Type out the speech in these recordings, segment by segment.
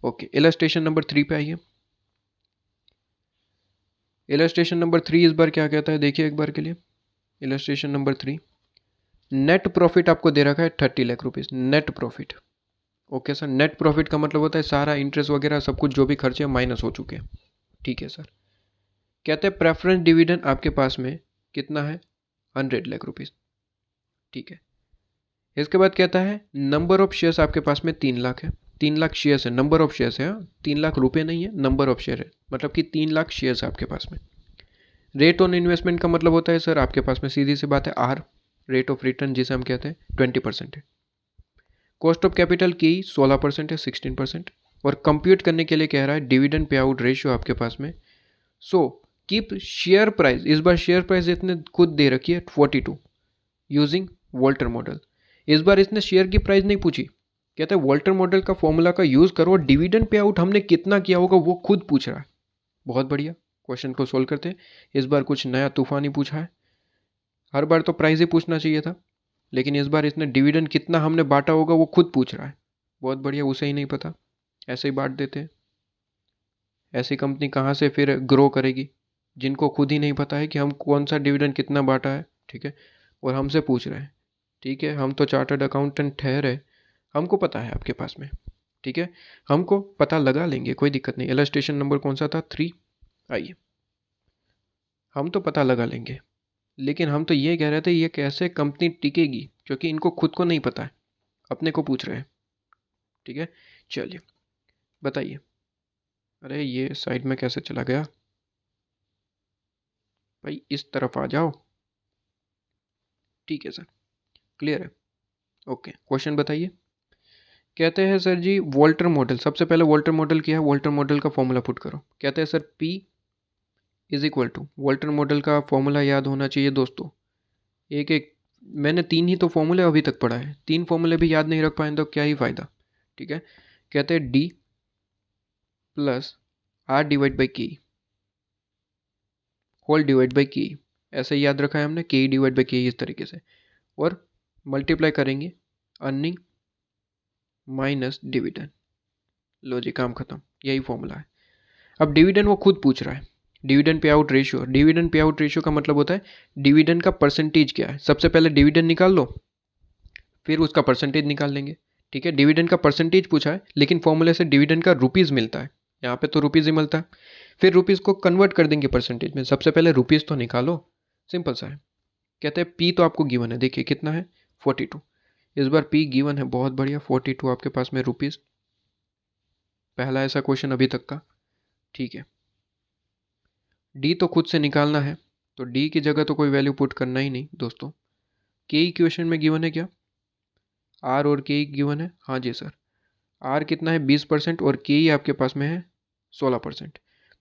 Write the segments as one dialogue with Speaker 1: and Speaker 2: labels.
Speaker 1: Okay, illustration number 3 पे आइए। Illustration number 3 इस बार क्या कहता है, देखिए एक बार के लिए। इलस्ट्रेशन नंबर 3, नेट प्रॉफिट आपको दे रखा है 30 lakh rupees net profit. Okay sir, net profit का मतलब होता है सारा इंटरेस्ट वगैरह सब कुछ जो भी खर्चे माइनस हो चुके हैं। ठीक है सर। कहते हैं प्रेफरेंस डिविडेंड आपके पास में कितना है, 100 लाख रुपीज़। ठीक है। इसके बाद कहता है नंबर ऑफ शेयर्स आपके पास में 3 लाख है। 3 लाख शेयर्स है, नंबर ऑफ शेयर्स है, 3 लाख रुपए नहीं है, नंबर ऑफ शेयर है, मतलब कि 3 लाख शेयर्स आपके पास में। रेट ऑन इन्वेस्टमेंट का मतलब होता है सर आपके पास में सीधी सी बात है आर, रेट ऑफ रिटर्न जिसे हम कहते हैं 20% है। कॉस्ट ऑफ कैपिटल की 16% है, 16%। और कंप्यूट करने के लिए कह रहा है डिविडेंड पे आउट रेशियो आपके पास में। सो कीप शेयर प्राइस, इस बार शेयर प्राइस इतने खुद दे रखी है 42 यूजिंग वॉल्टर मॉडल। इस बार इसने शेयर की प्राइस नहीं पूछी, कहता है वॉल्टर मॉडल का फॉर्मूला का यूज करो और डिविडेंड पे आउट हमने कितना किया होगा वो खुद पूछ रहा है। बहुत बढ़िया, क्वेश्चन को सोल्व करते हैं। इस बार कुछ नया तूफानी पूछा है। हर बार तो प्राइस ही पूछना चाहिए था, लेकिन इस बार इसने डिविडेंड कितना हमने बांटा होगा वो खुद पूछ रहा है। बहुत बढ़िया, उसे ही नहीं पता, ऐसे ही बांट देते हैं। ऐसी कंपनी कहाँ से फिर ग्रो करेगी जिनको खुद ही नहीं पता है कि हम कौन सा डिविडेंड कितना बांटा है। ठीक है, और हमसे पूछ रहे हैं। ठीक है, हम तो चार्टर्ड अकाउंटेंट ठहरे, हमको पता है आपके पास में। ठीक है, हमको पता लगा लेंगे, कोई दिक्कत नहीं। इलस्ट्रेशन नंबर कौन सा था, 3। आइए, हम तो पता लगा लेंगे, लेकिन हम तो ये कह रहे थे ये कैसे कंपनी टिकेगी, क्योंकि इनको खुद को नहीं पता है, अपने को पूछ रहे हैं। ठीक है, चलिए बताइए। अरे ये साइड में कैसे चला गया भाई, इस तरफ आ जाओ। ठीक है सर, क्लियर है। ओके, क्वेश्चन बताइए। कहते हैं सर जी वॉल्टर मॉडल, सबसे पहले वॉल्टर मॉडल क्या है, वॉल्टर मॉडल का फॉर्मूला पुट करो। कहते हैं sir P is equal to, Walter model का फॉर्मूला याद होना चाहिए दोस्तों। एक एक मैंने 3 ही तो फॉर्मूले अभी तक पढ़ा है, 3 फॉर्मूले भी याद नहीं रख पाए तो क्या ही फ़ायदा। ठीक है, कहते हैं D plus R divide by K whole divide by के, ऐसे याद रखा है हमने, के डिवाइड बाई के इस तरीके से। और मल्टीप्लाई करेंगे अर्निंग माइनस डिविडेंड। लो जी, काम खत्म, यही फॉर्मूला है। अब डिविडेंड वो खुद पूछ रहा है, dividend payout ratio. Dividend payout ratio का मतलब होता है डिविडेंड का परसेंटेज क्या है। सबसे पहले डिविडेंड निकाल लो, फिर उसका परसेंटेज निकाल लेंगे। ठीक है, डिविडेंड का परसेंटेज पूछा है, लेकिन फॉर्मूले से डिविडेंड का रुपीज़ मिलता है, यहाँ पे तो रुपीज़ ही मिलता है। फिर रुपीज़ को कन्वर्ट कर देंगे परसेंटेज में, सबसे पहले रुपीज़ तो निकालो, सिंपल सा है। कहते हैं पी तो आपको गिवन है, देखिए कितना है 42। इस बार पी गिवन है, बहुत बढ़िया, 42 आपके पास में रुपीज़, पहला ऐसा क्वेश्चन अभी तक का। ठीक है, डी तो खुद से निकालना है, तो डी की जगह तो कोई वैल्यू पुट करना ही नहीं दोस्तों। के इक्वेशन में गिवन है क्या, आर और के गिवन है, हाँ जी सर। आर कितना है 20% और के ही आपके पास में है 16%।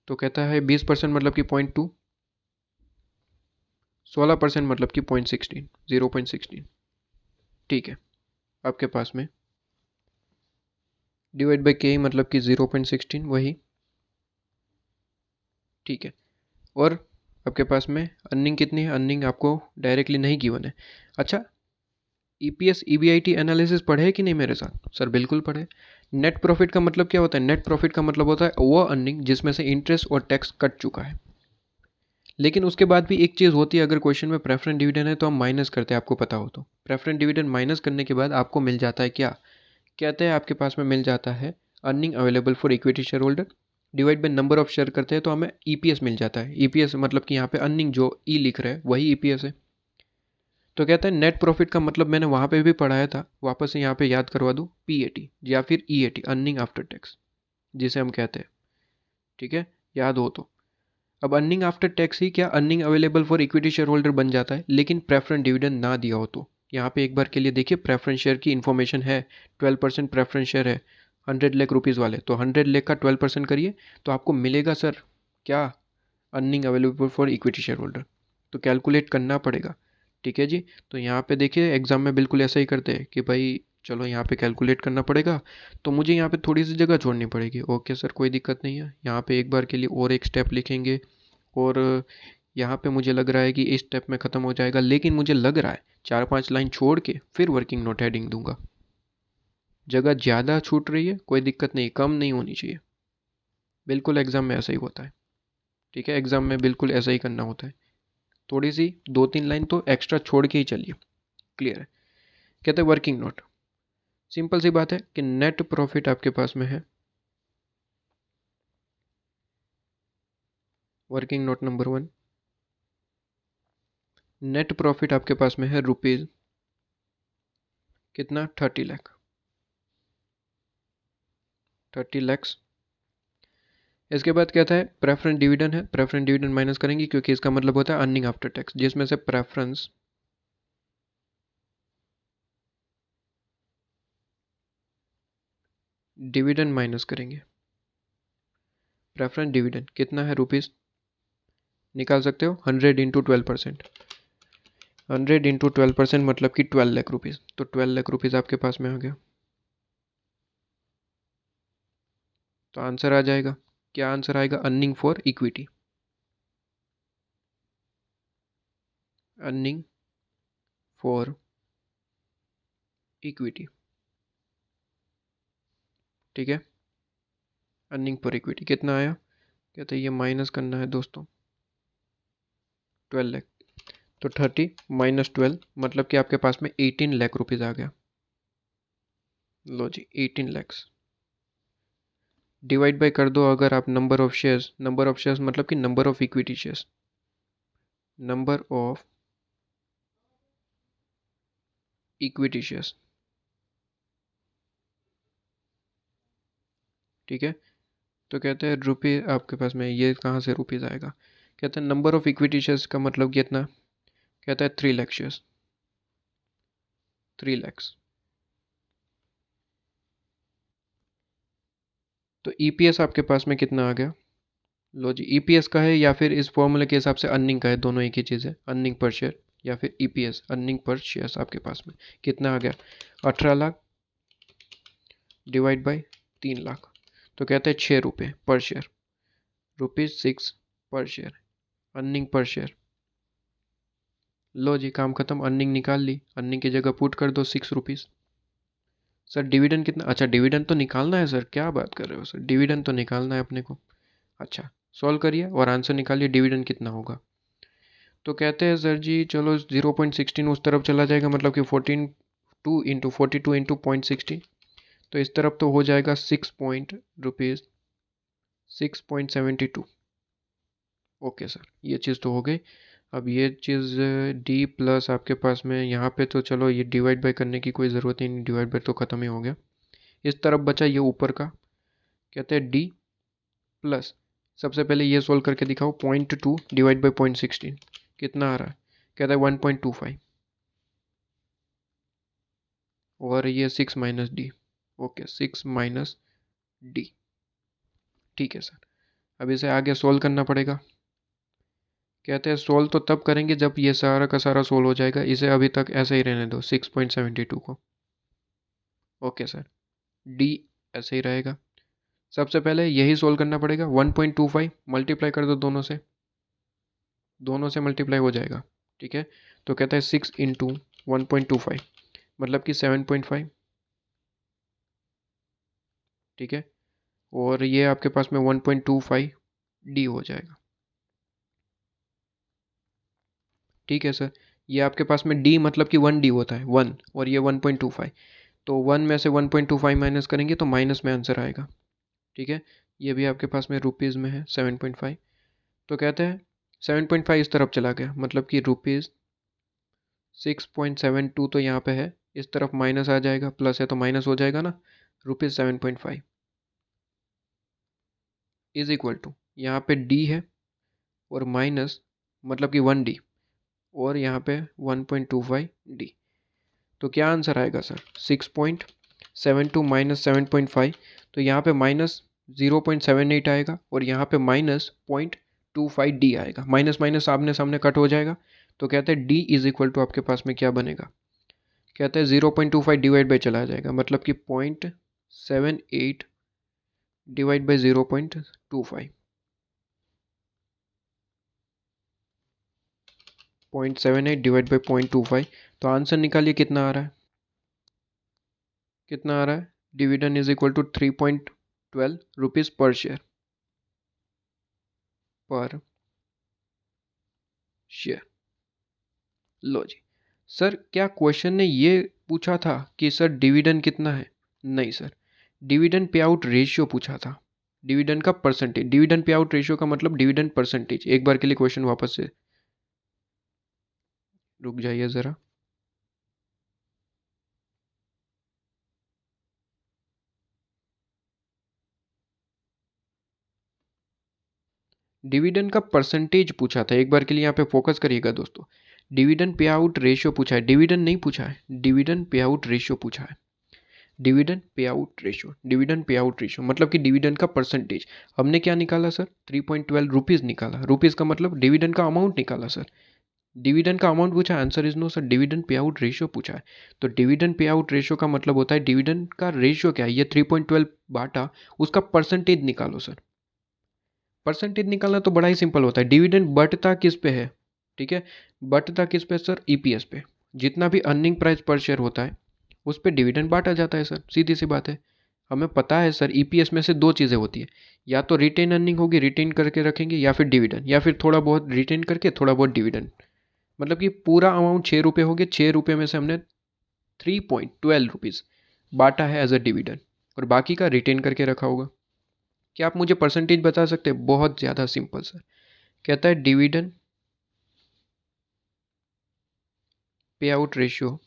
Speaker 1: तो कहता है 20% मतलब कि 0.2, 16% मतलब कि 0.16, 0.16। ठीक है, आपके पास में डिवाइड बाई के मतलब कि 0.16 वही। ठीक है, और आपके पास में अर्निंग कितनी है, अर्निंग आपको डायरेक्टली नहीं गिवन है। अच्छा, ईपीएस ईबीआईटी एनालिसिस पढ़े कि नहीं मेरे साथ, सर बिल्कुल पढ़े। नेट प्रॉफिट का मतलब क्या होता है, नेट प्रॉफिट का मतलब होता है वो अर्निंग जिसमें से इंटरेस्ट और टैक्स कट चुका है। लेकिन उसके बाद भी एक चीज़ होती है, अगर क्वेश्चन में प्रेफरेंस डिविडेंड है तो हम माइनस करते हैं, आपको पता हो तो। प्रेफरेंस डिविडेंड माइनस करने के बाद आपको मिल जाता है क्या, कहते हैं आपके पास में मिल जाता है earning available for equity share holder divide by number of share करते हैं तो हमें ईपीएस मिल जाता है। ईपीएस मतलब कि यहाँ पे अर्निंग जो ई लिख रहे हैं वही ईपीएस है। तो कहते हैं नेट प्रॉफिट का मतलब मैंने वहाँ पे भी पढ़ाया था, वापस से यहाँ पे याद करवा दूँ, पीएटी या फिर ईएटी, अर्निंग आफ्टर टैक्स जिसे हम कहते हैं। ठीक है, याद हो तो। अब अर्निंग आफ्टर टैक्स ही क्या, earning available for equity share holder बन जाता है, लेकिन प्रेफरेंस डिविडेंड ना दिया हो तो। यहाँ पे एक बार के लिए देखिए, प्रेफरेंस शेयर की इन्फॉर्मेशन है, 12% प्रेफरेंस शेयर है 100 लाख रुपीज़ वाले, तो 100 लाख का 12% करिए तो आपको मिलेगा सर क्या, earning available for equity share holder. तो कैलकुलेट करना पड़ेगा। ठीक है जी, तो यहाँ पे देखिए एग्जाम में बिल्कुल ऐसा ही करते हैं कि भाई चलो यहाँ पे कैलकुलेट करना पड़ेगा, तो मुझे यहाँ पे थोड़ी सी जगह छोड़नी पड़ेगी। ओके सर, कोई दिक्कत नहीं है, यहाँ पे एक बार के लिए और एक स्टेप लिखेंगे। और यहाँ पे मुझे लग रहा है कि इस स्टेप में ख़त्म हो जाएगा, लेकिन मुझे लग रहा है 4-5 लाइन छोड़ के फिर वर्किंग नोट हेडिंग दूंगा। जगह ज़्यादा छूट रही है कोई दिक्कत नहीं, कम नहीं होनी चाहिए। बिल्कुल एग्ज़ाम में ऐसा ही होता है, ठीक है, एग्ज़ाम में बिल्कुल ऐसा ही करना होता है। थोड़ी सी 2-3 लाइन तो एक्स्ट्रा छोड़ के ही चलिए। क्लियर है। कहते हैं वर्किंग नोट, सिंपल सी बात है कि नेट प्रॉफिट आपके पास में है, working note number 1, net profit आपके पास में है रुपीज़ कितना, 30 लाख, 30 लैक्स। इसके बाद कहता है प्रेफरेंस डिविडेंड है, प्रेफरेंस डिविडेंड माइनस करेंगे क्योंकि इसका मतलब होता है अर्निंग आफ्टर टैक्स, जिसमें से प्रेफरेंस डिविडेंड माइनस करेंगे। प्रेफरेंस डिविडेंड कितना है रुपीज़, निकाल सकते हो 100 इंटू 12%, 100 इंटू 12% मतलब कि 12 लाख रुपीज़। तो 12 लाख रुपीज़ आपके पास में आ गया। तो आंसर आ जाएगा, क्या आंसर आएगा, earning for equity, earning for equity, ठीक है। अर्निंग फॉर इक्विटी कितना आया, कहते हैं ये माइनस करना है दोस्तों, 12 लाख। तो 30 माइनस 12 मतलब कि आपके पास में 18 लाख रुपीज़ आ गया। लो जी 18 लैक्स, डिवाइड बाय कर दो अगर आप number of shares, number of shares मतलब कि number of equity shares, number of equity shares, ठीक है। तो कहते हैं रुपये आपके पास में, ये कहाँ से रुपीज़ आएगा, कहते हैं नंबर ऑफ इक्विटी शेयर्स का मतलब कितना, कहता है 3 लाख शेयर्स, 3 लैक्स। तो ईपीएस आपके पास में कितना आ गया, लो जी ईपीएस का है या फिर इस फॉर्मूले के हिसाब से अर्निंग का है, दोनों एक ही चीज़ है, अर्निंग पर शेयर या फिर ईपीएस, अर्निंग पर शेयर्स आपके पास में कितना आ गया, 18 लाख डिवाइड बाय 3 लाख। तो कहते हैं 6 रुपये पर शेयर, ₹6 पर शेयर, अर्निंग पर शेयर। लो जी काम खत्म, अर्निंग निकाल ली, अर्निंग की जगह पुट कर दो 6 रुपीज़। सर डिविडेंड कितना, अच्छा डिविडेंड तो निकालना है सर, क्या बात कर रहे हो सर, डिविडेंड तो निकालना है अपने को। अच्छा सॉल्व करिए और आंसर निकालिए डिविडेंड कितना होगा। तो कहते हैं सर जी चलो 0.16 उस तरफ चला जाएगा, मतलब कि 14 2 इंटू 42 इंटू 0.16, तो इस तरफ तो हो जाएगा 6.72। ओके सर ये चीज़ तो हो गई। अब ये चीज़ डी प्लस आपके पास में यहाँ पे, तो चलो ये डिवाइड बाय करने की कोई ज़रूरत ही नहीं, डिवाइड बाय तो ख़त्म ही हो गया। इस तरफ बचा ये ऊपर का, कहते हैं डी प्लस, सबसे पहले ये सोल्व करके दिखाओ, 0.2 डिवाइड बाई 0.16 कितना आ रहा है, कहता है 1.25, और ये 6 minus D, okay 6 minus D, ठीक है सर। अब इसे आगे सोल्व करना पड़ेगा, कहते हैं सोल्व तो तब करेंगे जब ये सारा का सारा सोल्व हो जाएगा, इसे अभी तक ऐसे ही रहने दो 6.72 को, ओके सर। डी ऐसे ही रहेगा, सबसे पहले यही सोल्व करना पड़ेगा, 1.25 मल्टीप्लाई कर दो दोनों से, दोनों से मल्टीप्लाई हो जाएगा, ठीक है। तो कहता है 6 इंटू 1.25 मतलब कि 7.5, ठीक है। और ये आपके पास में 1.25 डी हो जाएगा, ठीक है सर। ये आपके पास में डी मतलब कि 1 डी होता है 1, और ये 1.25, तो 1 में से 1.25 माइनस करेंगे तो माइनस में आंसर आएगा, ठीक है। ये भी आपके पास में रुपीज़ में है 7.5, तो कहते हैं 7.5 इस तरफ चला गया, मतलब कि रुपीज़ 6.72 तो यहाँ पे है, इस तरफ माइनस आ जाएगा, प्लस है तो माइनस हो जाएगा ना, ₹7.5 इज इक्वल टू, यहाँ पे डी है और माइनस मतलब कि 1 डी, और यहाँ पे 1.25 डी। तो क्या आंसर आएगा सर, 6.72 माइनस 7.5, तो यहाँ पे माइनस 0.78 आएगा और यहाँ पे माइनस 0.25 डी आएगा, माइनस माइनस आमने सामने कट हो जाएगा। तो कहते हैं डी इज इक्वल टू आपके पास में क्या बनेगा, कहते हैं 0.25 डिवाइड बाई चला जाएगा, मतलब कि 0.78 डिवाइड बाई 0.25, 0.78 डिवाइड बाई 0.25। तो आंसर निकालिए कितना आ रहा है, कितना आ रहा है, dividend is equal to 3.12 rupees per share लो जी। सर क्या क्वेश्चन ने ये पूछा था कि सर डिविडेंड कितना है? नहीं sir, dividend payout ratio पूछा था, डिविडेंड का percentage. Dividend payout ratio का मतलब डिविडेंड परसेंटेज। एक बार के लिए क्वेश्चन वापस से रुक जाइए ज़रा। डिविडेंड का परसेंटेज पूछा था, एक बार के लिए यहाँ पे फोकस करिएगा दोस्तों। डिविडेंड पे आउट रेशियो पूछा है, डिविडेंड नहीं पूछा है, डिविडेंड पे आउट रेशियो पूछा है। Dividend payout ratio, dividend payout ratio मतलब कि डिविडेंड का परसेंटेज। हमने क्या निकाला सर? 3.12 रुपीज़ निकाला। रुपीज़ का मतलब डिविडेंड का अमाउंट निकाला सर। डिविडेंड का अमाउंट पूछा, answer is no sir. Dividend payout ratio पूछा है, तो डिविडेंड पे आउट रेशियो का मतलब होता है डिविडेंड का रेशियो क्या है, ये 3.12 बांटा, उसका परसेंटेज निकालो सर। परसेंटेज निकालना तो बड़ा ही सिंपल होता है। डिविडेंड बटता किस पे है? ठीक है, बटता किस पे सर? ईपीएस पे। जितना भी अर्निंग प्राइस पर शेयर होता है उस पे डिविडेंड बांटा जाता है सर, सीधी सी बात है। हमें पता है सर ईपीएस में से दो चीज़ें होती है, या तो रिटेन अर्निंग होगी, रिटेन करके रखेंगे, या फिर डिविडेंड, या फिर थोड़ा बहुत रिटेन करके थोड़ा बहुत डिविडेंड। मतलब कि पूरा अमाउंट 6 रुपये हो गए, 6 रुपये में से हमने 3.12 रुपीज़ बांटा है एज अ डिविडेंड, और बाकी का रिटेन करके रखा होगा। क्या आप मुझे परसेंटेज बता सकते हैं? बहुत ज़्यादा सिंपल सर। कहता है dividend payout ratio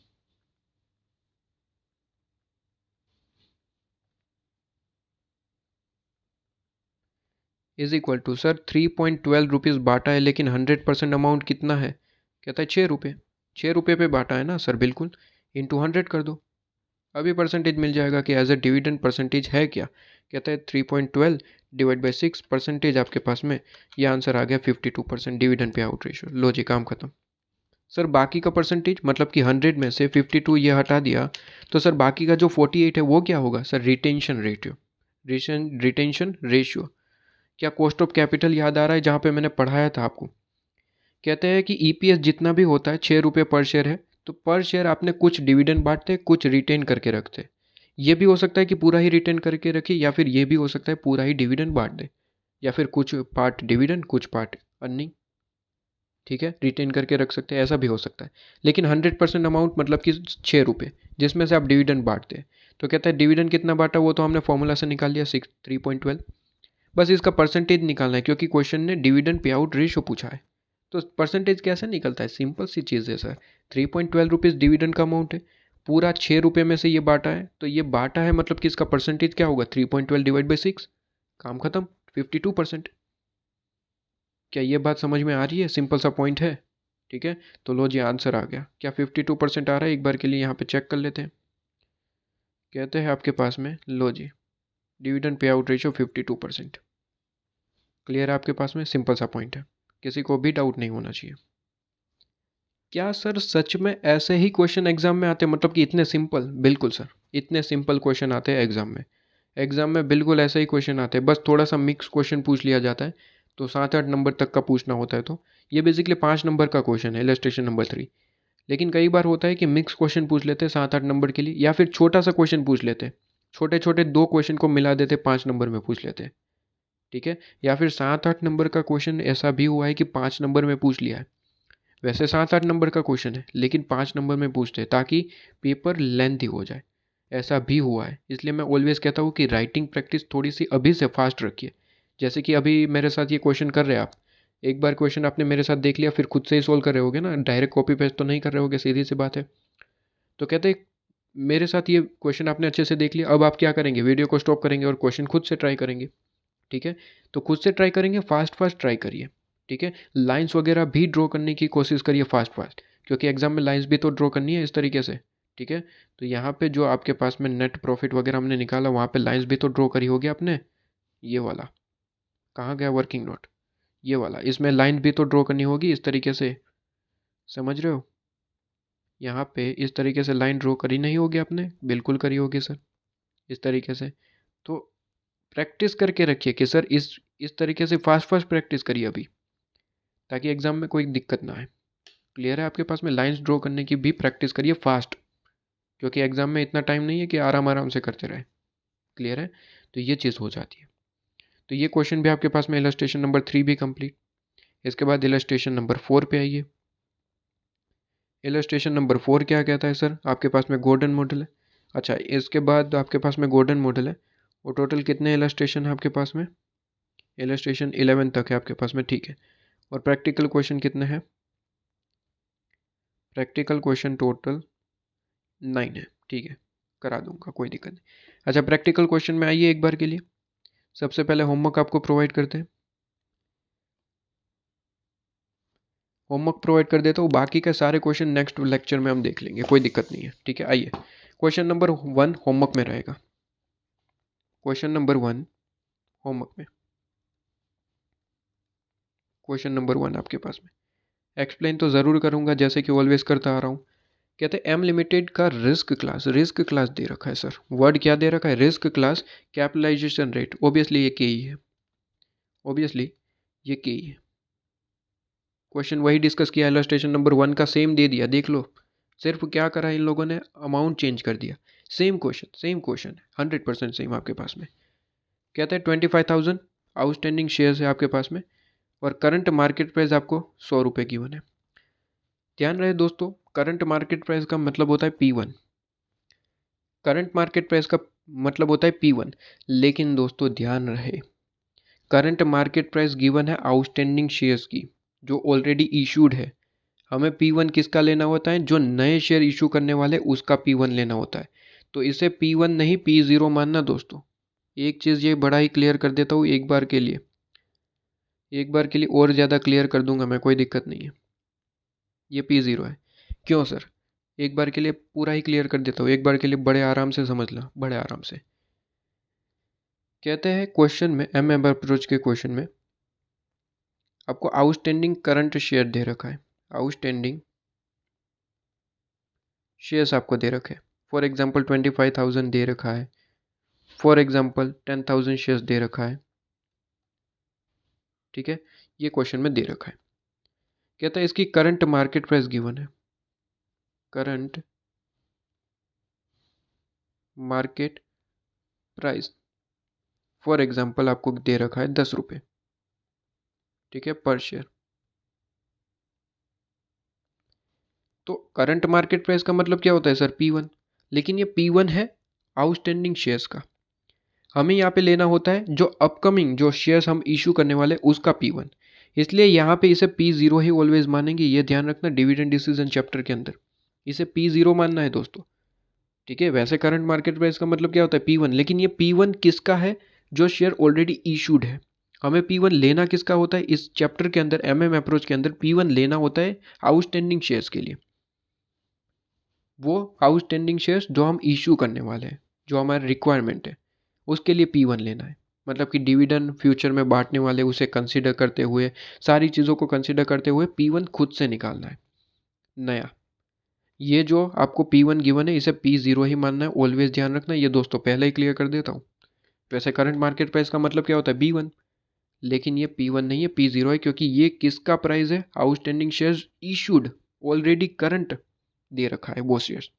Speaker 1: is equal to sir 3.12 rupees बांटा है, लेकिन 100% अमाउंट कितना है? कहता है 6 रुपये। 6 रुपये पे बांटा है ना सर, बिल्कुल, इंटू 100 कर दो, अभी परसेंटेज मिल जाएगा कि एज अ डिविडेंड परसेंटेज है क्या। कहता है 3.12 डिवाइड बाई 6 परसेंटेज आपके पास में, यह आंसर आ गया 52% डिविडेंड पे आउट रेशियो। लो जी, काम खत्म। सर बाकी का परसेंटेज मतलब कि 100 में से 52 ये हटा दिया, तो सर बाकी का जो 48 है वो क्या होगा sir? Retention ratio. Retention ratio. क्या कॉस्ट ऑफ कैपिटल याद आ रहा है जहाँ पे मैंने पढ़ाया था आपको? कहते हैं कि ईपीएस जितना भी होता है 6 रुपये पर शेयर है, तो पर शेयर आपने कुछ डिविडेंड बांटते, कुछ रिटेन करके रखते। ये भी हो सकता है कि पूरा ही रिटेन करके रखिए, या फिर ये भी हो सकता है पूरा ही डिविडेंड बांट दे, या फिर कुछ पार्ट डिविडेंड कुछ पार्ट अर्निंग। ठीक है, रिटेन करके रख सकते हैं, ऐसा भी हो सकता है। लेकिन 100% अमाउंट मतलब कि 6 रुपये, जिसमें से आप डिविडेंड बांटते हैं। तो कहता है डिविडेंड कितना बांटा, वो तो हमने फॉर्मूला से निकाल लिया, 3.12। बस इसका परसेंटेज निकालना है, क्योंकि क्वेश्चन ने डिविडेंड पे आउट रेशियो पूछा है। तो परसेंटेज कैसे निकलता है? सिंपल सी चीज़ है सर। 3.12 रुपीज़ डिविडेंड का अमाउंट है, पूरा 6 रुपये में से ये बांटा है, तो ये बांटा है मतलब कि इसका परसेंटेज क्या होगा? 3.12 डिवाइड बाई 6, काम खत्म, 52%। क्या ये बात समझ में आ रही है? सिंपल सा पॉइंट है। ठीक है, तो लो जी, आंसर आ गया। क्या 52% आ रहा है? एक बार के लिए यहाँ पे चेक कर लेते हैं। कहते हैं आपके पास में, लो जी, dividend payout ratio 52%। Clear है आपके पास में? सिंपल सा पॉइंट है, किसी को भी डाउट नहीं होना चाहिए। क्या सर सच में ऐसे ही क्वेश्चन एग्जाम में आते हैं? मतलब कि इतने सिंपल? बिल्कुल सर, इतने सिंपल क्वेश्चन आते हैं एग्जाम में। एग्जाम में बिल्कुल ऐसे ही क्वेश्चन आते हैं, बस थोड़ा सा मिक्स क्वेश्चन पूछ लिया जाता है, तो 7-8 नंबर तक का पूछना होता है। तो ये बेसिकली 5 नंबर का क्वेश्चन है, इलस्ट्रेशन नंबर 3। लेकिन कई बार होता है कि मिक्स क्वेश्चन पूछ लेते हैं 7-8 नंबर के लिए, या फिर छोटा सा क्वेश्चन पूछ लेते हैं, छोटे छोटे दो क्वेश्चन को मिला देते 5 नंबर में पूछ लेते हैं। ठीक है, या फिर 7-8 नंबर का क्वेश्चन ऐसा भी हुआ है कि 5 नंबर में पूछ लिया है। वैसे 7-8 नंबर का क्वेश्चन है, लेकिन 5 नंबर में पूछते हैं ताकि पेपर लेंथी हो जाए। ऐसा भी हुआ है, इसलिए मैं ऑलवेज कहता हूँ कि राइटिंग प्रैक्टिस थोड़ी सी अभी से फास्ट रखिए। जैसे कि अभी मेरे साथ ये क्वेश्चन कर रहे हैं आप, एक बार क्वेश्चन आपने मेरे साथ देख लिया, फिर खुद से ही सोल्व कर रहे होगे ना, डायरेक्ट कॉपी पेस्ट तो नहीं कर रहे होगे, सीधी सी बात है। तो कहते हैं मेरे साथ ये क्वेश्चन आपने अच्छे से देख लिया, अब आप क्या करेंगे? वीडियो को स्टॉप करेंगे और क्वेश्चन खुद से ट्राई करेंगे। ठीक है, तो खुद से ट्राई करेंगे, फास्ट फास्ट ट्राई करिए। ठीक है, लाइंस वगैरह भी ड्रॉ करने की कोशिश करिए फास्ट फास्ट, क्योंकि एग्जाम में लाइंस भी तो ड्रॉ करनी है इस तरीके से। ठीक है, तो यहाँ पे जो आपके पास में नेट प्रॉफिट वगैरह हमने निकाला, वहाँ पे लाइंस भी तो ड्रॉ करी होगी आपने। ये वाला कहाँ गया वर्किंग नोट? ये वाला, इसमें लाइन भी तो ड्रॉ करनी होगी इस तरीके से, समझ रहे हो? यहाँ पे इस तरीके से लाइन ड्रॉ करी नहीं होगी आपने? बिल्कुल करी होगी सर, इस तरीके से। तो प्रैक्टिस करके रखिए कि सर इस तरीके से फास्ट फास्ट प्रैक्टिस करिए अभी, ताकि एग्जाम में कोई दिक्कत ना आए। क्लियर है आपके पास में? लाइंस ड्रॉ करने की भी प्रैक्टिस करिए फास्ट, क्योंकि एग्जाम में इतना टाइम नहीं है कि आराम आराम से करते रहे। क्लियर है? तो ये चीज़ हो जाती है। तो ये क्वेश्चन भी आपके पास में इलस्ट्रेशन नंबर 3 भी कंप्लीट। इसके बाद इलस्ट्रेशन नंबर 4 पे आइए। इलस्ट्रेशन नंबर 4 क्या कहता है सर? आपके पास में गॉर्डन मॉडल है। अच्छा, इसके बाद आपके पास में गॉर्डन मॉडल है और टोटल कितने इलस्ट्रेशन है आपके पास में? इलस्ट्रेशन 11 तक है आपके पास में, ठीक है। और प्रैक्टिकल क्वेश्चन कितने हैं? प्रैक्टिकल क्वेश्चन टोटल 9 है, ठीक है, करा दूंगा, कोई दिक्कत नहीं। अच्छा, प्रैक्टिकल क्वेश्चन में आइए एक बार के लिए। सबसे पहले होमवर्क आपको प्रोवाइड करते हैं, होमवर्क प्रोवाइड कर देता हूँ, बाकी के सारे क्वेश्चन नेक्स्ट लेक्चर में हम देख लेंगे, कोई दिक्कत नहीं है, ठीक है। आइए, क्वेश्चन नंबर 1 होमवर्क में रहेगा। क्वेश्चन नंबर 1 होमवर्क में, क्वेश्चन नंबर 1 आपके पास में एक्सप्लेन तो ज़रूर करूँगा जैसे कि ऑलवेज करता आ रहा हूँ। कहते हैं एम लिमिटेड का रिस्क क्लास दे रखा है सर। वर्ड क्या दे रखा है? Risk class, capitalisation rate, obviously ये के ही है, ऑब्वियसली ये के ही है। क्वेश्चन वही डिस्कस किया, इलस्ट्रेशन नंबर 1 का सेम दे दिया, देख लो। सिर्फ क्या करा इन लोगों ने? अमाउंट चेंज कर दिया। सेम क्वेश्चन 100% सेम आपके पास में। कहते हैं 25,000 आउटस्टैंडिंग शेयर्स है आपके पास में और करंट मार्केट प्राइस आपको 100 रुपये गिवन है। ध्यान रहे दोस्तों, करंट मार्केट प्राइस का मतलब होता है P1। करंट मार्केट प्राइस का मतलब होता है P1, लेकिन दोस्तों ध्यान रहे, करंट मार्केट प्राइस गिवन है आउटस्टैंडिंग शेयर्स की जो ऑलरेडी इशूड है। हमें P1 किसका लेना होता है? जो नए शेयर इशू करने वाले उसका P1 लेना होता है। तो इसे P1 नहीं P0 मानना दोस्तों। एक चीज़ ये बड़ा ही क्लियर कर देता हूँ एक बार के लिए, एक बार के लिए और ज़्यादा क्लियर कर दूंगा मैं, कोई दिक्कत नहीं है। ये P0 है। क्यों सर? एक बार के लिए पूरा ही क्लियर कर देता हूँ, एक बार के लिए बड़े आराम से समझना, बड़े आराम से। कहते हैं क्वेश्चन में, MM अप्रोच के क्वेश्चन में आपको आउटस्टैंडिंग करंट शेयर दे रखा है, आउटस्टैंडिंग शेयर्स आपको दे रखे हैं। फॉर एग्जांपल 25,000 दे रखा है, फॉर एग्जांपल 10,000 शेयर्स दे रखा है, ठीक है, ये क्वेश्चन में दे रखा है। कहता है इसकी करंट मार्केट प्राइस गिवन है, current market price for example आपको दे रखा है 10 रुपये, ठीक है, पर शेयर। तो करंट मार्केट प्राइस का मतलब क्या होता है सर? P1, लेकिन ये P1 है आउटस्टैंडिंग शेयर्स का। हमें यहाँ पे लेना होता है जो अपकमिंग जो शेयर्स हम इशू करने वाले उसका P1, इसलिए यहाँ पे इसे P0 ही ऑलवेज मानेंगे। ये ध्यान रखना, डिविडेंड डिसीजन चैप्टर के अंदर इसे P0 मानना है दोस्तों, ठीक है। वैसे करंट मार्केट प्राइस का मतलब क्या होता है? P1, लेकिन ये P1 किसका है? जो शेयर ऑलरेडी इशूड है। हमें P1 लेना किसका होता है? इस चैप्टर के अंदर MM अप्रोच के अंदर P1 लेना होता है आउटस्टैंडिंग शेयर्स के लिए, वो आउटस्टैंडिंग शेयर्स जो हम इशू करने वाले हैं, जो हमारा रिक्वायरमेंट है, उसके लिए P1 लेना है। मतलब कि डिविडेंड फ्यूचर में बांटने वाले उसे कंसीडर करते हुए, सारी चीज़ों को कंसीडर करते हुए P1 खुद से निकालना है नया। ये जो आपको P1 गिवन है इसे P0 ही मानना है, ऑलवेज ध्यान रखना। ये दोस्तों पहले ही क्लियर कर देता हूँ। वैसे करंट मार्केट प्राइस का मतलब क्या होता है? B1, लेकिन ये P1 नहीं है, P0 है, क्योंकि ये किसका प्राइस है? Outstanding shares issued, already current दे रखा है वो शेयर्स,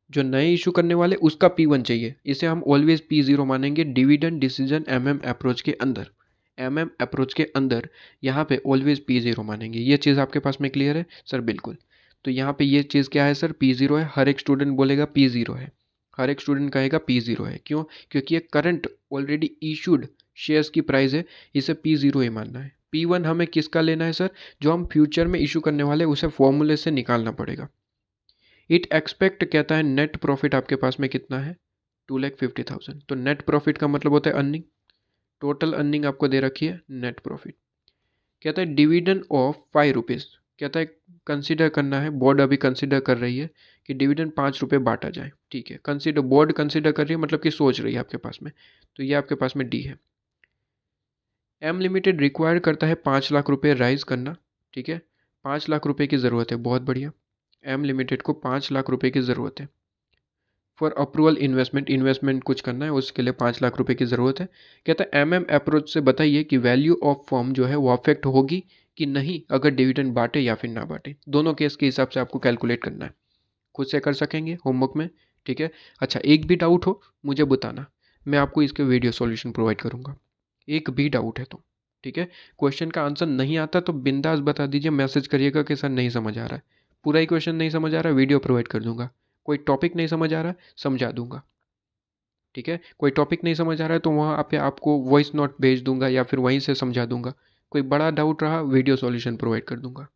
Speaker 1: जो नए इशू करने वाले उसका P1 चाहिए। इसे हम ऑलवेज P0 मानेंगे डिविडेंड डिसीजन MM अप्रोच के अंदर। MM अप्रोच के अंदर यहाँ पे ऑलवेज P0 मानेंगे। ये चीज़ आपके पास में क्लियर है सर? बिल्कुल। तो यहाँ पे ये चीज़ क्या है सर? P0 है। हर एक स्टूडेंट बोलेगा P0 है, हर एक स्टूडेंट कहेगा P0 है। क्यों? क्योंकि ये करंट ऑलरेडी इशूड शेयर्स की प्राइस है, इसे P0 ही मानना है। P1 हमें किसका लेना है सर? जो हम फ्यूचर में इशू करने वाले उसे फॉर्मूले से निकालना पड़ेगा। इट एक्सपेक्ट कहता है नेट प्रॉफिट आपके पास में कितना है? 2,50,000। तो नेट प्रॉफिट का मतलब होता है अर्निंग, टोटल अर्निंग आपको दे रखी है नेट प्रॉफिट। कहता है डिविडेंड ऑफ 5 रुपीज़, कहता है कंसीडर करना है, बोर्ड अभी कंसीडर कर रही है कि डिविडेंड 5 रुपये बांटा जाए, ठीक है। कंसीडर, बोर्ड कंसीडर कर रही है मतलब कि सोच रही है आपके पास में, तो ये आपके पास में डी है। एम लिमिटेड रिक्वायर करता है 5 लाख रुपये राइज करना, ठीक है। 5 लाख रुपये की ज़रूरत है, बहुत बढ़िया। एम लिमिटेड को 5 लाख रुपये की ज़रूरत है फॉर अप्रूवल इन्वेस्टमेंट कुछ करना है, उसके लिए 5 लाख रुपए की ज़रूरत है। कहता है MM अप्रोच से बताइए कि वैल्यू ऑफ फर्म जो है वो अफेक्ट होगी कि नहीं अगर डिविडेंड बांटे या फिर ना बांटे। दोनों केस के हिसाब से आपको कैलकुलेट करना है, खुद से कर सकेंगे होमवर्क में, ठीक है। अच्छा, एक भी डाउट हो मुझे बताना, मैं आपको इसके वीडियो सॉल्यूशन प्रोवाइड करूँगा, एक भी डाउट है तो, ठीक है। क्वेश्चन का आंसर नहीं आता तो बिंदास बता दीजिए, मैसेज करिएगा कि सर नहीं समझ आ रहा है, पूरा ही क्वेश्चन नहीं समझ आ रहा है, वीडियो प्रोवाइड कर दूंगा। कोई टॉपिक नहीं समझ आ रहा है, समझा दूंगा, ठीक है। कोई टॉपिक नहीं समझ आ रहा है तो वहाँ पे आपको वॉइस नोट भेज दूंगा या फिर वहीं से समझा दूंगा। कोई बड़ा डाउट रहा, वीडियो सॉल्यूशन प्रोवाइड कर दूंगा।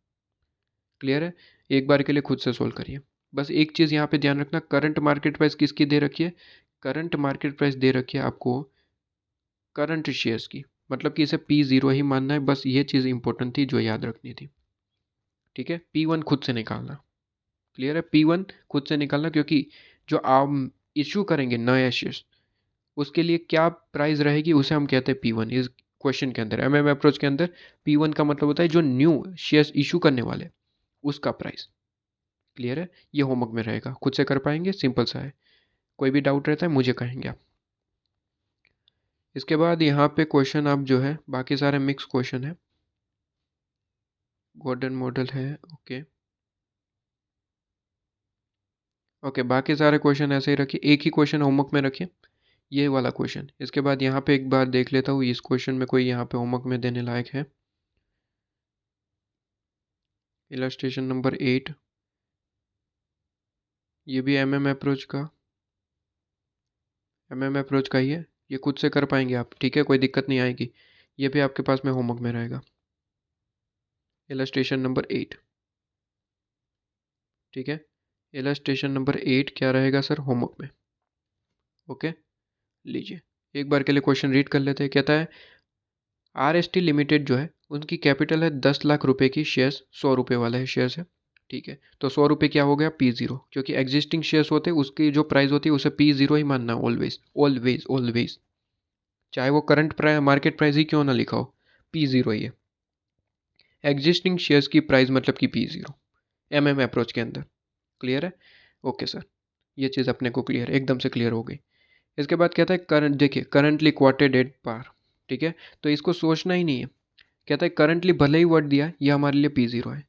Speaker 1: क्लियर है? एक बार के लिए खुद से सोल्व करिए। बस एक चीज़ यहाँ पे ध्यान रखना, करंट मार्केट प्राइस किसकी दे रखी है? करंट मार्केट प्राइस दे रखी है आपको करंट शेयर्स की, मतलब कि इसे P0 ही मानना है। बस ये चीज़ इंपॉर्टेंट थी जो याद रखनी थी, ठीक है। P1 खुद से निकालना। क्लियर है? P1 खुद से निकालना, क्योंकि जो आप इशू करेंगे नए शेयर्स, उसके लिए क्या प्राइस रहेगी उसे हम कहते हैं P1। इस क्वेश्चन के अंदर, MM अप्रोच के अंदर P1 का मतलब होता है जो न्यू शेयर्स इशू करने वाले उसका प्राइस। क्लियर है? ये होमवर्क में रहेगा, खुद से कर पाएंगे, सिंपल सा है। कोई भी डाउट रहता है मुझे कहेंगे आप। इसके बाद यहाँ पे क्वेश्चन आप जो है, बाकी सारे मिक्स क्वेश्चन है, गॉर्डन मॉडल है, ओके ओके। बाकी सारे क्वेश्चन ऐसे ही रखिए, एक ही क्वेश्चन होमवर्क में रखिए, ये वाला क्वेश्चन। इसके बाद यहाँ पे एक बार देख लेता हूँ इस क्वेश्चन में कोई यहाँ पे होमवर्क में देने लायक है। इलस्ट्रेशन नंबर 8, ये भी MM अप्रोच का ही है, ये खुद से कर पाएंगे आप, ठीक है, कोई दिक्कत नहीं आएगी। ये भी आपके पास में होमवर्क में रहेगा, इलस्ट्रेशन नंबर 8, ठीक है। इलस्ट्रेशन नंबर 8 क्या रहेगा सर होमवर्क में? ओके, लीजिए एक बार के लिए क्वेश्चन रीड कर लेते हैं। कहता है RST लिमिटेड जो है उनकी कैपिटल है 10 लाख रुपए की, शेयर्स 100 रुपये वाला है शेयर्स है, ठीक है। तो 100 रुपये क्या हो गया? P0, क्योंकि एग्जिस्टिंग शेयर्स होते हैं उसकी जो प्राइस होती है उसे P0 ही मानना, ऑलवेज ऑलवेज ऑलवेज, चाहे वो करंट मार्केट प्राइस ही क्यों ना लिखा हो, P0 ही है। एग्जिस्टिंग शेयर्स की प्राइस मतलब कि P0 MM अप्रोच के अंदर। क्लियर है? ओके सर, ये चीज़ अपने को क्लियर, एकदम से क्लियर हो गई। इसके बाद कहता है करंट, देखिए करंटली क्वार्टेड एट पार, ठीक है। तो इसको सोचना ही नहीं है, कहता है करंटली भले ही वर्ड दिया, ये हमारे लिए P0 है।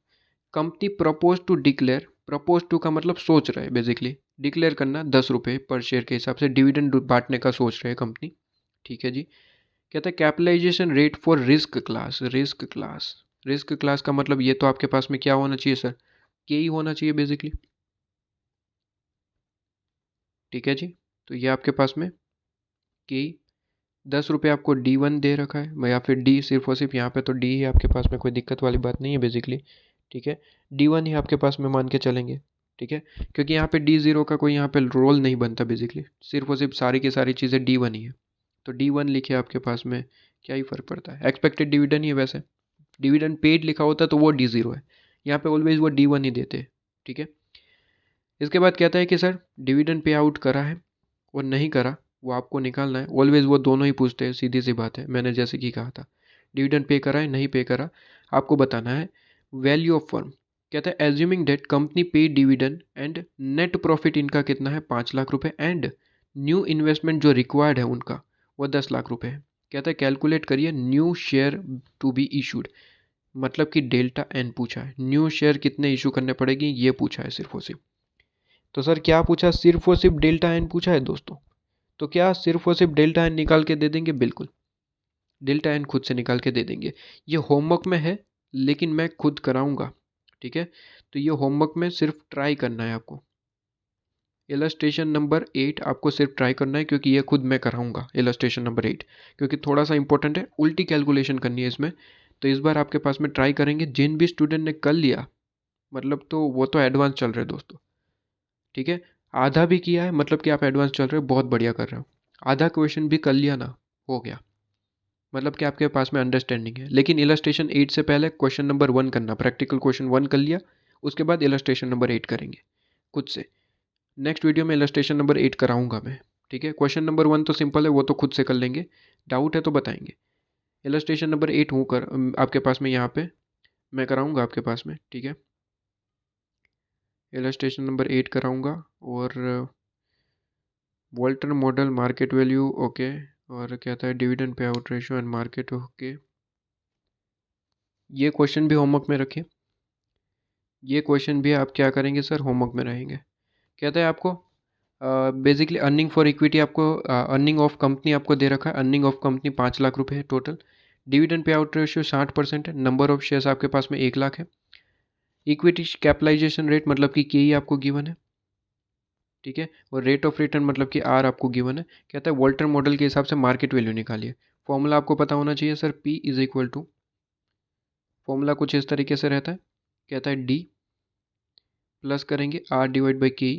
Speaker 1: Company propose to declare, propose to का मतलब सोच रहे हैं बेसिकली, डिक्लेयर करना 10 रुपये पर शेयर के हिसाब से डिविडेंड बांटने का सोच रहे हैं कंपनी, ठीक है जी। कहता है capitalisation rate for risk class, risk class का मतलब ये तो आपके पास में क्या होना चाहिए सर? के ही होना चाहिए बेसिकली, ठीक है जी। तो ये आपके पास में के 10 रुपये आपको D1 दे रखा है, या फिर D सिर्फ और सिर्फ यहाँ पे तो D ही आपके पास में, कोई दिक्कत वाली बात नहीं है बेसिकली, ठीक है। D1 ही आपके पास में मान के चलेंगे, ठीक है, क्योंकि यहाँ पे D0 का कोई यहाँ पे रोल नहीं बनता बेसिकली, सिर्फ और सिर्फ सारी की सारी चीज़ें D1 ही है। तो D1 लिखे आपके पास में, क्या ही फ़र्क पड़ता है, एक्सपेक्टेड डिविडेंड ही है वैसे। डिविडेंड पेड लिखा होता तो वो D0 है, यहाँ पे ऑलवेज वो D1 ही देते हैं, ठीक है। इसके बाद कहता है कि सर डिविडेंड पे आउट करा है और नहीं करा, वो आपको निकालना है। ऑलवेज वो दोनों ही पूछते हैं, सीधी सी बात है, मैंने जैसे कि कहा था, डिविडेंड पे करा है नहीं पे करा, आपको बताना है। वैल्यू ऑफ फर्म कहता है एज्यूमिंग डेट कंपनी पे डिविडेंड एंड नेट प्रॉफिट इनका कितना है 5 लाख रुपए, एंड न्यू इन्वेस्टमेंट जो रिक्वायर्ड है उनका वो 10 लाख रुपए है। कहता है कैलकुलेट करिए new share to be issued, मतलब कि डेल्टा एन पूछा है, न्यू शेयर कितने इशू करने पड़ेगी ये पूछा है सिर्फ और सिर्फ। तो सर क्या पूछा? सिर्फ और सिर्फ डेल्टा एन पूछा है दोस्तों। तो क्या सिर्फ और सिर्फ डेल्टा एन निकाल के दे देंगे? बिल्कुल, डेल्टा एन खुद से निकाल के दे देंगे। ये होमवर्क में है लेकिन मैं खुद कराऊंगा, ठीक है। तो ये होमवर्क में सिर्फ ट्राई करना है आपको। इलस्ट्रेशन नंबर 8 आपको सिर्फ ट्राई करना है, क्योंकि ये खुद मैं कराऊंगा इलस्ट्रेशन नंबर 8, क्योंकि थोड़ा सा इंपॉर्टेंट है, उल्टी कैलकुलेशन करनी है इसमें। तो इस बार आपके पास में ट्राई करेंगे, जिन भी स्टूडेंट ने कर लिया मतलब तो वो तो एडवांस चल रहे दोस्तों, ठीक है। आधा भी किया है मतलब कि आप एडवांस चल रहे हो, बहुत बढ़िया कर रहे हो। आधा क्वेश्चन भी कर लिया ना, हो गया, मतलब कि आपके पास में अंडरस्टैंडिंग है। लेकिन इलस्ट्रेशन 8 से पहले क्वेश्चन नंबर 1 करना, प्रैक्टिकल क्वेश्चन 1 कर लिया, उसके बाद इलस्ट्रेशन नंबर 8 करेंगे खुद से। नेक्स्ट वीडियो में इलस्ट्रेशन नंबर 8 कराऊंगा मैं, ठीक है। क्वेश्चन नंबर 1 तो सिंपल है, वो तो खुद से कर लेंगे, डाउट है तो बताएंगे। इलस्ट्रेशन नंबर 8 हूँ कर आपके पास में, यहाँ पे मैं कराऊंगा आपके पास में, ठीक है। इलस्ट्रेशन नंबर 8 कराऊंगा, और Walter model, market value, okay, और कहता है dividend payout ratio and market, okay. ये क्वेश्चन भी होमवर्क में रखें, ये क्वेश्चन भी आप क्या करेंगे सर होमवर्क में रहेंगे। कहता है आपको बेसिकली अर्निंग फॉर इक्विटी आपको अर्निंग ऑफ कंपनी आपको दे रखा है, अर्निंग ऑफ कंपनी 5 लाख रुपए है total. Dividend payout ratio 60% है, नंबर ऑफ शेयर्स आपके पास में 1 लाख है। इक्विटी कैपिटलाइजेशन रेट मतलब कि के आपको गिवन है, ठीक है। और रेट ऑफ रिटर्न मतलब कि आर आपको गिवन है। कहता है वोल्टर मॉडल के हिसाब से मार्केट वैल्यू निकालिए। फॉर्मूला आपको पता होना चाहिए sir, P is equal to, formula कुछ इस तरीके से रहता है, कहता है डी प्लस करेंगे R divide by K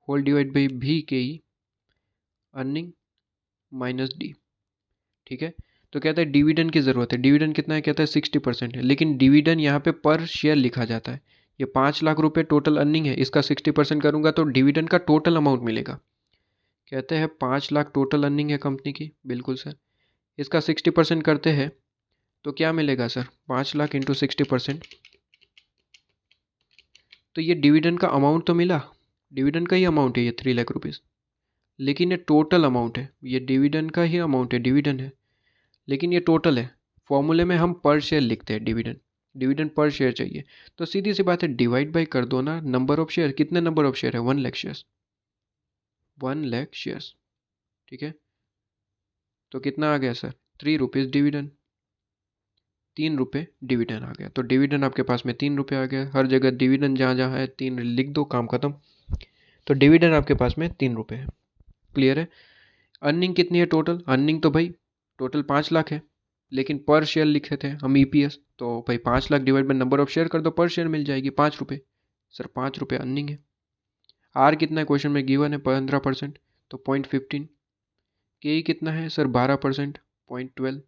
Speaker 1: whole divide by भी के अर्निंग माइनस डी, ठीक है। तो कहता है डिविडेंड की ज़रूरत है, डिविडेंड कितना है, कहता है 60% है, लेकिन डिविडेंड यहाँ पे पर शेयर लिखा जाता है। ये 5 लाख रुपए टोटल अर्निंग है, इसका 60% करूँगा तो डिविडेंड का टोटल अमाउंट मिलेगा। कहते हैं 5 लाख टोटल अर्निंग है कंपनी की, बिल्कुल सर। इसका 60% करते हैं तो क्या मिलेगा सर, 5 लाख इंटू 60%, तो ये डिविडेंड का अमाउंट तो मिला, डिविडेंड का ही अमाउंट है ये 3 लाख रुपीज़, लेकिन ये टोटल अमाउंट है, ये डिविडेंड का ही अमाउंट है, डिविडेंड है, लेकिन ये टोटल है। फॉर्मूले में हम पर शेयर लिखते हैं डिविडेंड, डिविडेंड पर शेयर चाहिए, तो सीधी सी बात है डिवाइड बाई कर दो ना नंबर ऑफ शेयर। कितने नंबर ऑफ शेयर है, 1 लाख शेयर्स, 1 लाख शेयर्स, ठीक है। तो कितना आ गया सर, 3 रुपीज़ डिविडेंड, 3 रुपये डिविडेंड आ गया। तो डिविडेंड आपके पास में 3 रुपये आ गया। हर जगह डिविडेंड जहाँ जहाँ है 3 लिख दो, काम खत्म। तो डिविडेंड आपके पास में 3 रुपये है, क्लियर है। अर्निंग कितनी है टोटल, अर्निंग तो भाई टोटल 5 लाख है, लेकिन पर शेयर लिखे थे हम ईपीएस, तो भाई 5 lakh divide by number of share कर दो, पर शेयर मिल जाएगी 5 रुपये। सर 5 रुपये अर्निंग है। आर कितना है क्वेश्चन में गिवन है, 15%, तो 0.15। के कितना है सर, 12%, 0.12,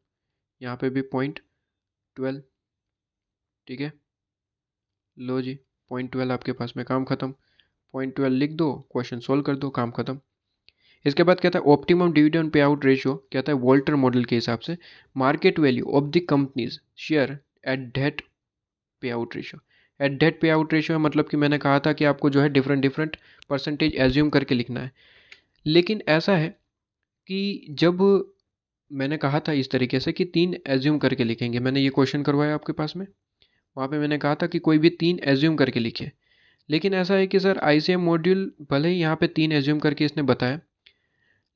Speaker 1: यहाँ पे भी 0.12, ठीक है। लो जी 0.12 आपके पास में, काम खत्म। 0.12 लिख दो, क्वेश्चन सोल्व कर दो, काम खत्म। इसके बाद कहता है optimum dividend payout ratio, कहता है वोल्टर मॉडल के हिसाब से market value of the companies share at that पे आउट रेशियो। एट दैट पे आउट रेशियो है मतलब कि मैंने कहा था कि आपको जो है डिफरेंट डिफरेंट परसेंटेज एज्यूम करके लिखना है, लेकिन ऐसा है कि जब मैंने कहा था इस तरीके से कि 3 एज्यूम करके लिखेंगे, मैंने ये क्वेश्चन करवाया आपके पास में, वहाँ पे मैंने कहा था कि कोई भी 3 एज्यूम करके लिखे, लेकिन ऐसा है कि सर आईसीएम मॉड्यूल भले ही यहाँ पे 3 एज्यूम करके इसने बताया,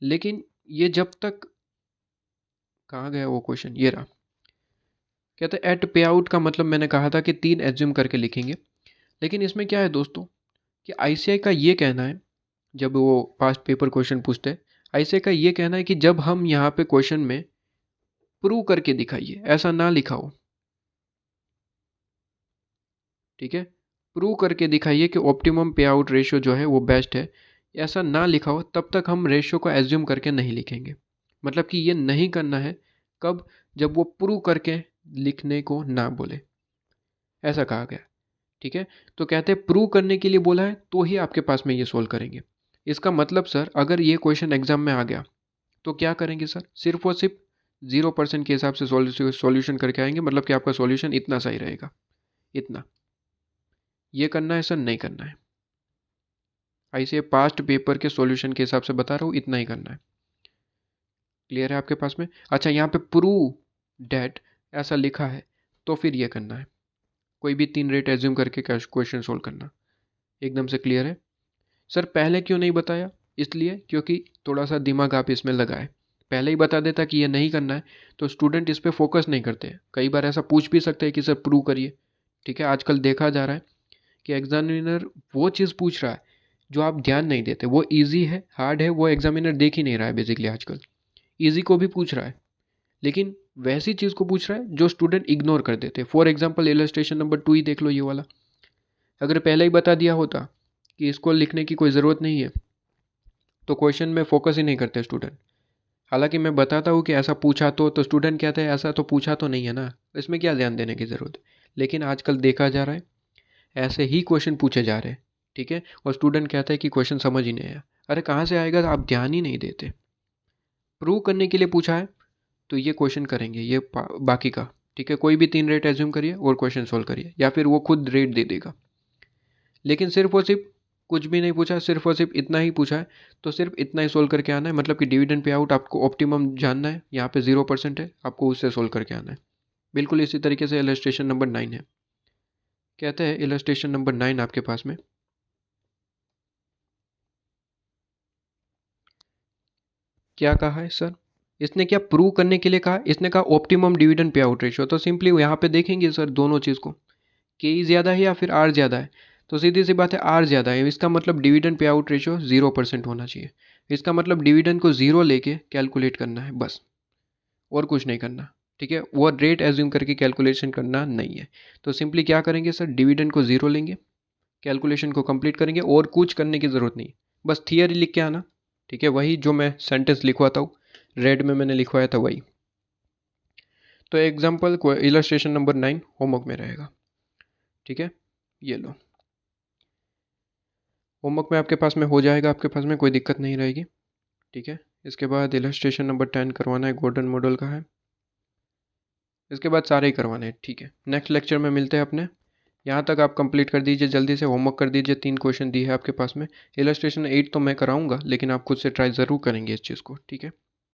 Speaker 1: लेकिन ये जब तक, कहाँ गया वो क्वेश्चन, ये रहा। कहते हैं एट पे आउट का मतलब मैंने कहा था कि 3 एज्यूम करके लिखेंगे, लेकिन इसमें क्या है दोस्तों कि आईसीआई का ये कहना है, जब वो पास्ट पेपर क्वेश्चन पूछते हैं, आईसीआई का ये कहना है कि जब हम यहाँ पे क्वेश्चन में प्रूव करके दिखाइए, ऐसा ना लिखा हो, ठीक है। प्रूव करके दिखाइए कि ऑप्टिमम पे आउट रेशियो जो है वो बेस्ट है, ऐसा ना लिखा हो, तब तक हम रेशियो को एज्यूम करके नहीं लिखेंगे। मतलब कि ये नहीं करना है, कब, जब वो प्रूव करके लिखने को ना बोले, ऐसा कहा गया, ठीक है। तो कहते हैं प्रूव करने के लिए बोला है तो ही आपके पास में ये सोल्व करेंगे। इसका मतलब सर अगर ये क्वेश्चन एग्जाम में आ गया तो क्या करेंगे सर, सिर्फ और सिर्फ 0% के हिसाब से सॉल्यूशन करके आएंगे, मतलब कि आपका सॉल्यूशन इतना सही रहेगा, इतना। ये करना है सर, नहीं करना है, ऐसे पास्ट पेपर के सॉल्यूशन के हिसाब से बता रहा हूँ, इतना ही करना है। क्लियर है आपके पास में। अच्छा यहाँ पे प्रूव डैट ऐसा लिखा है तो फिर ये करना है, कोई भी 3 रेट एज्यूम करके क्वेश्चन सोल्व करना, एकदम से क्लियर है। सर पहले क्यों नहीं बताया, इसलिए क्योंकि थोड़ा सा दिमाग आप इसमें लगाए, पहले ही बता देता कि ये नहीं करना है तो स्टूडेंट इस पर फोकस नहीं करते। कई बार ऐसा पूछ भी सकते हैं कि सर प्रूव करिए, ठीक है। आजकल देखा जा रहा है कि एग्जामिनर वो चीज़ पूछ रहा है जो आप ध्यान नहीं देते, वो इजी है हार्ड है वो एग्जामिनर देख ही नहीं रहा है। बेसिकली आजकल इजी को भी पूछ रहा है, लेकिन वैसी चीज़ को पूछ रहा है जो स्टूडेंट इग्नोर कर देते। फॉर एग्जाम्पल इलस्ट्रेशन नंबर 2 ही देख लो, ये वाला अगर पहले ही बता दिया होता कि इसको लिखने की कोई ज़रूरत नहीं है तो क्वेश्चन में फोकस ही नहीं करते स्टूडेंट। हालांकि मैं बताता हूँ कि ऐसा पूछा तो स्टूडेंट कहते हैं ऐसा तो पूछा तो नहीं है ना, इसमें क्या ध्यान देने की ज़रूरत है। लेकिन आजकल देखा जा रहा है ऐसे ही क्वेश्चन पूछे जा रहे हैं, ठीक है, और स्टूडेंट कहता है कि क्वेश्चन समझ ही नहीं आया। अरे कहाँ से आएगा, आप ध्यान ही नहीं देते। प्रूव करने के लिए पूछा है तो ये क्वेश्चन करेंगे, ये बाकी का, ठीक है। कोई भी 3 रेट एज्यूम करिए और क्वेश्चन सोल्व करिए, या फिर वो खुद रेट दे देगा। लेकिन सिर्फ और सिर्फ कुछ भी नहीं पूछा, सिर्फ और सिर्फ इतना ही पूछा है तो सिर्फ इतना ही सोल्व करके आना है। मतलब कि डिविडेंड पे आउट आपको ऑप्टिमम जानना है, यहाँ पे 0% है, आपको उससे सोल्व करके आना है। बिल्कुल इसी तरीके से इलस्ट्रेशन नंबर 9 है। कहते हैं इलस्ट्रेशन नंबर 9 आपके पास में क्या कहा है सर? इसने क्या प्रूव करने के लिए कहा? इसने कहा optimum dividend payout ratio. तो सिंपली यहाँ पे देखेंगे सर दोनों चीज़ को, के ई ज़्यादा है या फिर आर ज़्यादा है। तो सीधी सी बात है आर ज़्यादा है, इसका मतलब डिविडेंड पे आउट रेशियो 0% होना चाहिए। इसका मतलब डिविडेंड को 0 लेके कैलकुलेट करना है बस, और कुछ नहीं करना। ठीक है, वो रेट एज्यूम करके कैलकुलेशन करना नहीं है। तो सिंपली क्या करेंगे सर, डिविडेंड को 0 लेंगे, कैलकुलेशन को कंप्लीट करेंगे, और कुछ करने की ज़रूरत नहीं, बस थियरी लिख के आना। ठीक है, वही जो मैं सेंटेंस लिखवाता हूँ, रेड में मैंने लिखवाया था वही। तो एग्जाम्पल को इलस्ट्रेशन नंबर 9 होमवर्क में रहेगा। ठीक है, ये लो होमवर्क में आपके पास में हो जाएगा, आपके पास में कोई दिक्कत नहीं रहेगी। ठीक है, इसके बाद इलस्ट्रेशन नंबर 10 करवाना है, गोल्डन मॉडल का है। इसके बाद सारे ही करवाने हैं। ठीक है, नेक्स्ट लेक्चर में मिलते हैं अपने। यहाँ तक आप कंप्लीट कर दीजिए, जल्दी से होमवर्क कर दीजिए। 3 क्वेश्चन दिए है आपके पास में। इलस्ट्रेशन 8 तो मैं कराऊंगा, लेकिन आप खुद से ट्राई ज़रूर करेंगे इस चीज़ को। ठीक है।